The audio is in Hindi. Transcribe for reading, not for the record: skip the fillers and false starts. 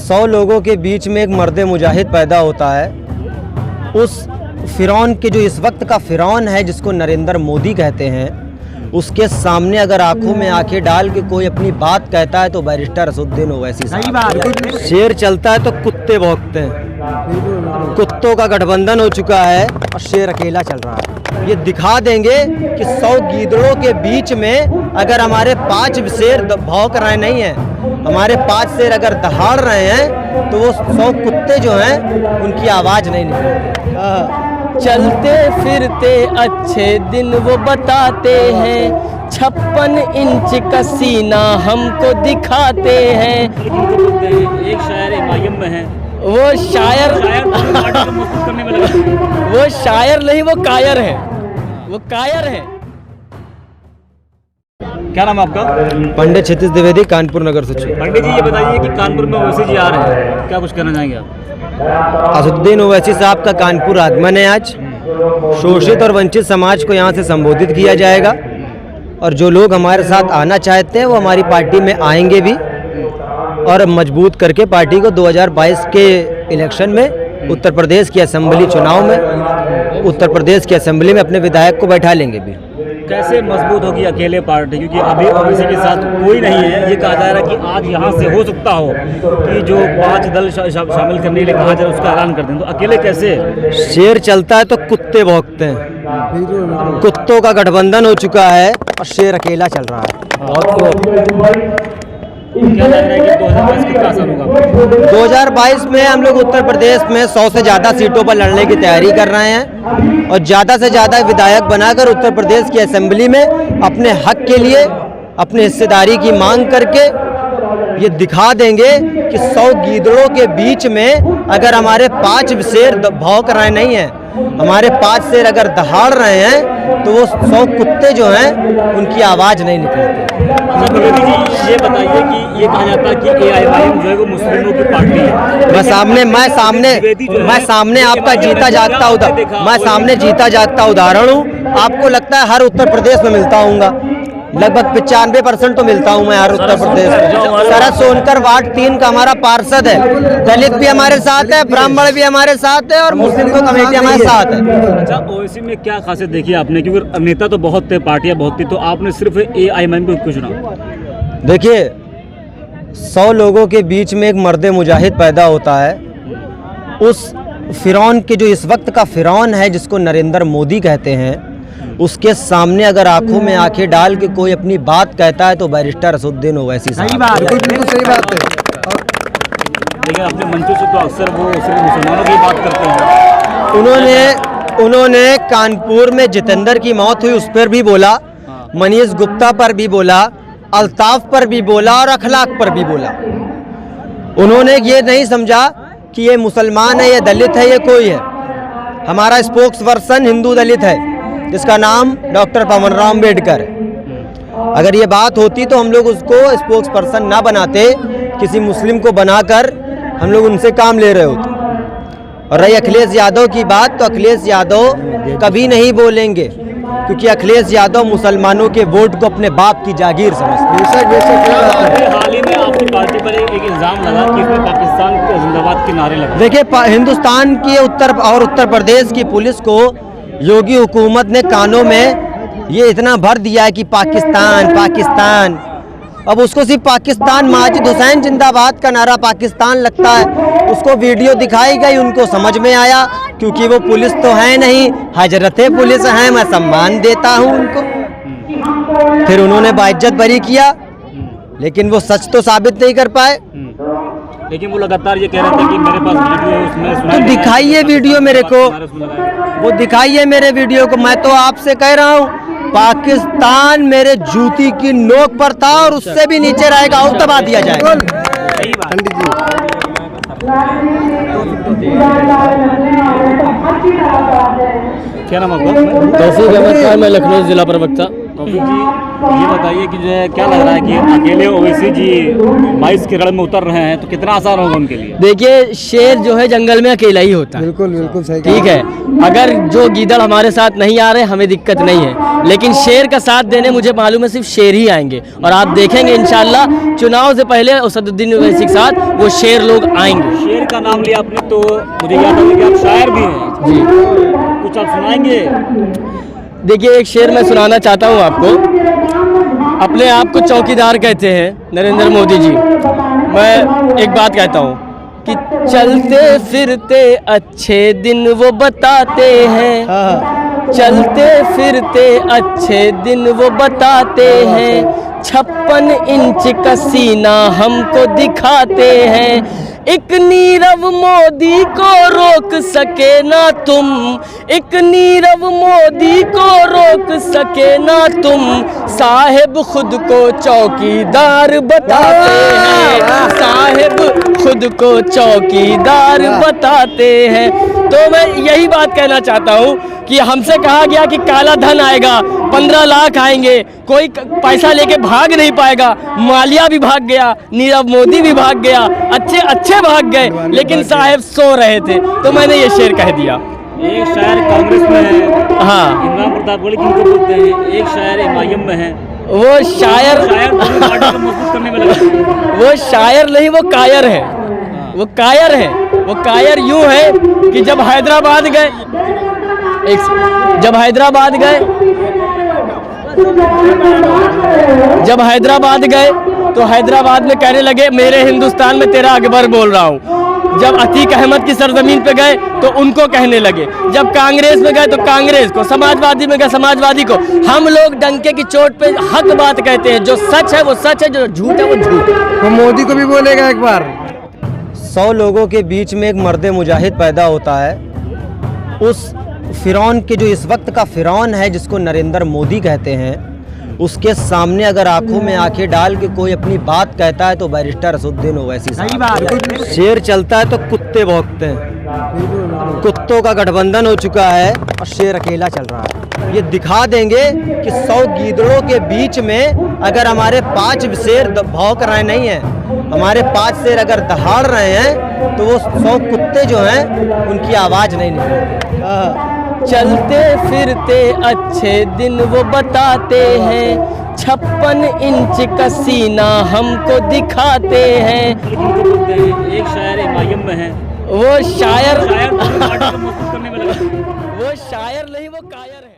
100 लोगों के बीच में एक मर्द मुजाहिद पैदा होता है। उस फिरौन के जो इस वक्त का फिरौन है, जिसको नरेंद्र मोदी कहते हैं, उसके सामने अगर आंखों में आंखें डाल के कोई अपनी बात कहता है तो बैरिस्टर असदुद्दीन ओवैसी साहब। शेर चलता है तो कुत्ते भौंकते हैं। कुत्तों का गठबंधन हो चुका है और शेर अकेला चल रहा है। ये दिखा देंगे कि 100 गीदड़ों के बीच में अगर हमारे 5 शेर भौंक रहे नहीं हैं, हमारे 5 शेर अगर दहाड़ रहे हैं तो वो 100 कुत्ते जो हैं उनकी आवाज़ नहीं निकलती। चलते फिरते अच्छे दिन वो बताते हैं, 56 इंच का सीना हमको दिखाते हैं। एक शायर इमाम में है, वो शायर वो शायर नहीं, वो कायर है, वो कायर है। क्या नाम है आपका? पंडित क्षितिज द्विवेदी, कानपुर नगर सचिव। पंडित जी, ये बताइए कि कानपुर में ओवैसी जी आ रहे हैं, क्या कुछ कहना चाहेंगे आप? असदुद्दीन ओवैसी साहब का कानपुर आगमन है आज। शोषित और वंचित समाज को यहाँ से संबोधित किया जाएगा और जो लोग हमारे साथ आना चाहते हैं वो हमारी पार्टी में आएंगे भी और मजबूत करके पार्टी को 2022 के इलेक्शन में उत्तर प्रदेश की असेंबली चुनाव में उत्तर प्रदेश की असेंबली में अपने विधायक को बैठा लेंगे भी। कैसे मजबूत होगी अकेले पार्टी, क्योंकि अभी ओवैसी के साथ कोई नहीं है। ये कहा जा रहा है कि आज यहाँ से हो सकता हो कि जो 5 दल शामिल करने के लिए कहा जा रहा है उसका ऐलान कर दें, तो अकेले कैसे? शेर चलता है तो कुत्ते भौंकते हैं। कुत्तों का गठबंधन हो चुका है और शेर अकेला चल रहा है। क्या लग रहा है कि 2022 कितना आसान होगा? 2022 में हम लोग उत्तर प्रदेश में 100 से ज़्यादा सीटों पर लड़ने की तैयारी कर रहे हैं और ज़्यादा से ज़्यादा विधायक बनाकर उत्तर प्रदेश की असेंबली में अपने हक के लिए अपनी हिस्सेदारी की मांग करके ये दिखा देंगे कि 100 गीदड़ों के बीच में अगर हमारे 5 शेर भौंक रहे नहीं हैं, हमारे 5 शेर अगर दहाड़ रहे हैं तो वो 100 कुत्ते जो हैं उनकी आवाज़ नहीं निकलती। अच्छा द्विवेदी जी, ये बताइए कि ये कहा जाता है कि AIM जो है वो मुस्लिमों की पार्टी है। मैं सामने आपका जीता जागता उदाहरण हूँ। आपको लगता है हर उत्तर प्रदेश में मिलता हूँगा? लगभग 95% तो मिलता हूँ मैं हर उत्तर प्रदेश में। शरद सोनकर वार्ड 3 का हमारा पार्षद है। दलित भी हमारे साथ है, ब्राह्मण भी हमारे साथ है और मुस्लिम को कमेटी हमारे साथ है। अच्छा, ओवैसी में क्या खासियत देखी आपने, क्योंकि नेता तो बहुत थे, पार्टियां बहुत थी, तो आपने सिर्फ AIM को चुना? देखिए, 100 लोगों के बीच में एक मर्द मुजाहिद पैदा होता है। उस फिरौन के जो इस वक्त का फिरौन है, जिसको नरेंद्र मोदी कहते हैं, उसके सामने अगर आंखों में आंखें डाल के कोई अपनी बात कहता है तो बैरिस्टर असदुद्दीन ओवैसी साहब। बिल्कुल सही बात है। लेकिन अपने मंचों से तो अक्सर वो सिर्फ मुसलमानों की बात करते हैं। उन्होंने कानपुर में जितेंद्र की मौत हुई उस पर भी बोला, मनीष गुप्ता पर भी बोला, अल्ताफ पर भी बोला और अखलाक पर भी बोला। उन्होंने ये नहीं समझा कि ये मुसलमान है, ये दलित है, ये कोई है। हमारा स्पोक्स पर्सन हिंदू दलित है जिसका नाम डॉक्टर पवनराव अम्बेडकर है। अगर ये बात होती तो हम लोग उसको स्पोक्स पर्सन ना बनाते, किसी मुस्लिम को बनाकर हम लोग उनसे काम ले रहे होते। और रही अखिलेश यादव की बात, तो अखिलेश यादव कभी नहीं बोलेंगे क्योंकि अखिलेश यादव मुसलमानों के वोट को अपने बाप की जागीर समझते हैं। हाल ही में आपकी पार्टी पर एक इल्जाम लगा कि इसमें पाकिस्तान के जिंदाबाद के नारे लगे। देखिए, हिंदुस्तान की उत्तर प्रदेश की पुलिस को योगी हुकूमत ने कानों में ये इतना भर दिया है कि पाकिस्तान पाकिस्तान। अब उसको सिर्फ पाकिस्तान, माजिद हुसैन जिंदाबाद का नारा पाकिस्तान लगता है। उसको वीडियो दिखाई गई, उनको समझ में आया क्योंकि वो पुलिस तो है नहीं, हजरते पुलिस हैं, मैं सम्मान देता हूँ उनको। फिर उन्होंने बाइज्जत बरी किया, लेकिन वो सच तो साबित नहीं कर पाए। लेकिन वो लगातार ये कह रहे थे कि मेरे पास वीडियो है, उसमें तो दिखाइए वीडियो मेरे को, वो दिखाइए मेरे वीडियो को। मैं तो आपसे कह रहा हूँ पाकिस्तान मेरे जूती की नोक पर था और उससे भी नीचे रहेगा और दबा दिया जाएगा। पंडित जी, क्या नाम आपका? तौफीक अहमद खान, मैं लखनऊ जिला प्रवक्ता। तौफीक जी, ये बताइए कि जो है क्या लग रहा है कि अकेले ओवैसी जी 22 के रण में उतर रहे हैं तो कितना आसान होगा उनके लिए? देखिए, शेर जो है जंगल में अकेला ही होता है, बिल्कुल बिल्कुल सही ठीक है। अगर जो गीदड़ हमारे साथ नहीं आ रहे हमें दिक्कत नहीं है, लेकिन शेर का साथ देने मुझे मालूम है सिर्फ शेर ही आएंगे। और आप देखेंगे इंशाल्लाह चुनाव से पहले असदुद्दीन ओवैसी के साथ वो शेर लोग आएंगे। शेर का नाम लिया आपने तो मुझे याद है कि आप शायर भी हैं जी, कुछ आप सुनाएंगे? देखिए एक शेर मैं सुनाना चाहता हूँ आपको। अपने आप को चौकीदार कहते हैं नरेंद्र मोदी जी। मैं एक बात कहता हूँ कि चलते फिरते अच्छे दिन वो बताते हैं, चलते फिरते अच्छे दिन वो बताते हैं, 56 इंच का सीना हमको दिखाते हैं। एक नीरव मोदी को रोक सके ना तुम, एक नीरव मोदी को रोक सके ना तुम, साहिब खुद को चौकीदार बताते हैं, साहिब खुद को चौकीदार बताते हैं। तो मैं यही बात कहना चाहता हूँ कि हमसे कहा गया कि काला धन आएगा, 15 लाख आएंगे, कोई पैसा लेके भाग नहीं पाएगा। मालिया भी भाग गया, नीरव मोदी भी भाग गया, अच्छे अच्छे भाग गए, लेकिन साहब सो रहे थे। तो मैंने ये शेर कह दिया। एक शायर कांग्रेस में है, हाँ, इमरान प्रताप गोली किनको बोलते हैं, एक शायर एमआईएम में है। वो शायर दोनों पार्टी को मजबूत करने में लगा। वो शायर नहीं, वो कायर है, वो कायर है। वो कायर यूं है कि जब हैदराबाद गए, जब हैदराबाद गए तो हैदराबाद में कहने लगे मेरे हिंदुस्तान में तेरा अकबर बोल रहा हूँ। जब अतीक अहमद की सरजमीन पे गए तो उनको कहने लगे, जब कांग्रेस में गए तो कांग्रेस को, समाजवादी में गए समाजवादी को। हम लोग डंके की चोट पे हक बात कहते हैं, जो सच है वो सच है, जो झूठ है वो झूठ है। वो मोदी को भी बोलेगा एक बार। 100 लोगों के बीच में एक मर्द मुजाहिद पैदा होता है। उस फिरौन के जो इस वक्त का फिरौन है जिसको नरेंद्र मोदी कहते हैं, उसके सामने अगर आंखों में आंखें डाल के कोई अपनी बात कहता है तो बैरिस्टर असदुद्दीन ओवैसी साहब। शेर चलता है तो कुत्ते भौंकते हैं, कुत्तों का गठबंधन हो चुका है और शेर अकेला चल रहा है। ये दिखा देंगे कि 100 गीदड़ों के बीच में अगर हमारे 5 शेर भौंक रहे नहीं हैं, हमारे 5 शेर अगर दहाड़ रहे हैं तो वो 100 कुत्ते जो हैं उनकी आवाज़ नहीं निकलती। चलते फिरते अच्छे दिन वो बताते हैं, 56 इंच का सीना हमको दिखाते हैं। किनको बोलते हैं, एक शायर एमआईएम में है। वो शायर दोनों पार्टी को मजबूत करने में लगा। वो शायर नहीं, वो कायर है।